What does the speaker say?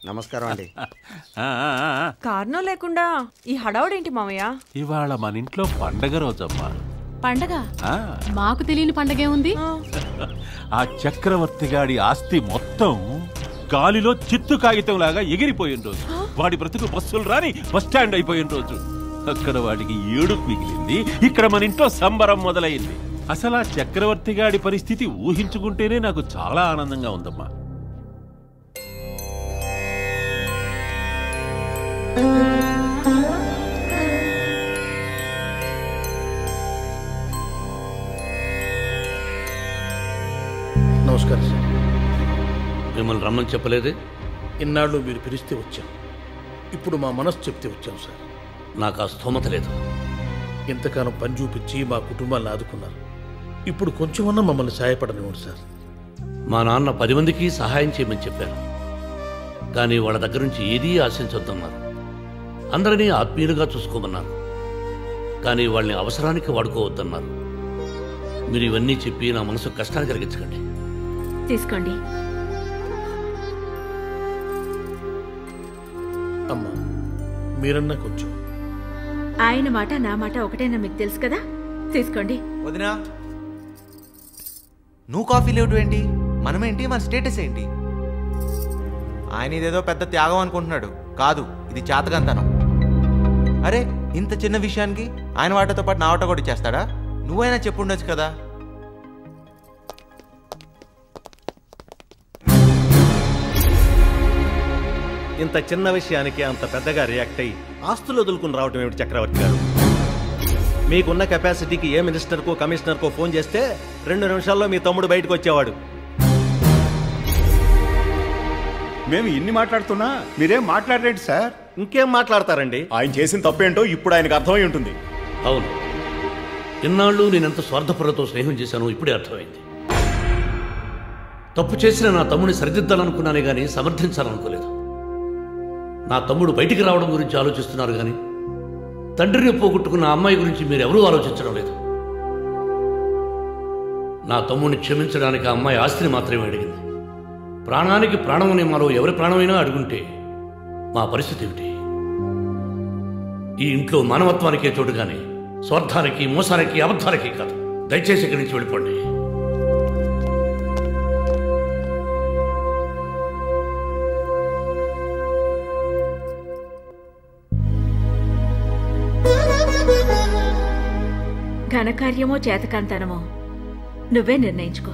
నమస్కారం అండి. కారణం లేకుండా ఈ హడావుడేంటి మామయ్య? ఇవాళ మన ఇంట్లో పండగ రోజమ్మా. పండగ? మాకు తెలియని పండగే ఉంది. ఆ చక్రవర్తి గాడి ఆస్తి మొత్తం గాలిలో చిత్తు కాగితం లాగా ఎగిరిపోయిన రోజు, వాడి బ్రతుకు బస్సులు రాని బస్ స్టాండ్ అయిపోయిన రోజు, అక్కడ వాడికి ఏడుపు మిగిలింది, ఇక్కడ మన ఇంట్లో సంబరం మొదలైంది. అసలు ఆ చక్రవర్తి గాడి పరిస్థితి ఊహించుకుంటేనే నాకు చాలా ఆనందంగా ఉందమ్మా. నమస్కారం సార్. మిమ్మల్ని రమ్మని చెప్పలేదే? ఇన్నాళ్ళు మీరు పిలిస్తే వచ్చాం, ఇప్పుడు మా మనసు చెప్తే వచ్చాం సార్. నాకు ఆ స్థోమత లేదు. ఇంతకాలం పని చూపించి మా కుటుంబాన్ని ఆదుకున్నారు, ఇప్పుడు కొంచెమన్నా మమ్మల్ని సహాయపడనివ్వండి సార్. మా నాన్న 10 మందికి సహాయం చేయమని చెప్పారు, కానీ వాళ్ళ దగ్గర నుంచి ఏదీ ఆశించొద్దన్నారు. అందరినీ ఆత్మీయులుగా చూసుకోమన్నారు, కానీ వాళ్ళని అవసరానికి వాడుకోవద్దన్నారు. మీరు ఇవన్నీ చెప్పి నా మనసు కష్టాన్ని కలిగించకండి. తీసుకోండి. అమ్మా, మీరన్నా కొంచెం. ఆయన మాట నా మాట ఒకటేనా మీకు తెలుసు కదా, తీసుకోండి. వదినా, నువ్వు కాఫీ లేవు ఏంటి? మనమేంటి, మన స్టేటస్ ఏంటి? ఆయన ఇదేదో పెద్ద త్యాగం అనుకుంటున్నాడు. కాదు, ఇది చేతకంతనం. అరే, ఇంత చిన్న విషయానికి ఆయన వాటతో పాటు నా వాట కూడా ఇచ్చేస్తాడా? నువ్వైనా చెప్పుండొచ్చు కదా. ఇంత చిన్న విషయానికి అంత పెద్దగా రియాక్ట్ అయ్యి ఆస్తులు వదులుకుని రావటం ఏమిటి చక్రవర్తి గారు? మీకున్న కెపాసిటీకి ఏ మినిస్టర్కో కమిషనర్కో ఫోన్ చేస్తే 2 నిమిషాల్లో మీ తమ్ముడు బయటకు వచ్చేవాడు. మేము ఇన్ని మాట్లాడుతున్నా మీరేం మాట్లాడరేంటి సార్? ఇంకేం మాట్లాడతారండి? ఆయన చేసిన తప్పేంటో ఇప్పుడు ఆయనకు అర్థమై ఉంటుంది. అవును, ఇన్నాళ్ళు నేనెంత స్వార్థపరులతో స్నేహం చేశానో ఇప్పుడే అర్థమైంది. తప్పు చేసిన నా తమ్ముడిని సరిదిద్దాలనుకున్నానే గానీ సమర్థించాలనుకోలేదు. నా తమ్ముడు బయటికి రావడం గురించి ఆలోచిస్తున్నారు కానీ తండ్రిని పోగొట్టుకున్న అమ్మాయి గురించి మీరెవరూ ఆలోచించడం లేదు. నా తమ్ముడిని క్షమించడానికి ఆ అమ్మాయి ఆస్తిని మాత్రమే అడిగింది. ప్రాణానికి ప్రాణం అనే మాలో ఎవరి ప్రాణమైనా అడుగుంటే మా పరిస్థితి ఏమిటి? ఈ ఇంట్లో మానవత్వానికే చోటు కానీ స్వార్థానికి, మోసానికి, అబద్ధాలకి కాదు. దయచేసి ఇక్కడి నుంచి వెళ్ళిపోండి. ఘనకార్యమో చేతకాంతనమో నువ్వే నిర్ణయించుకో.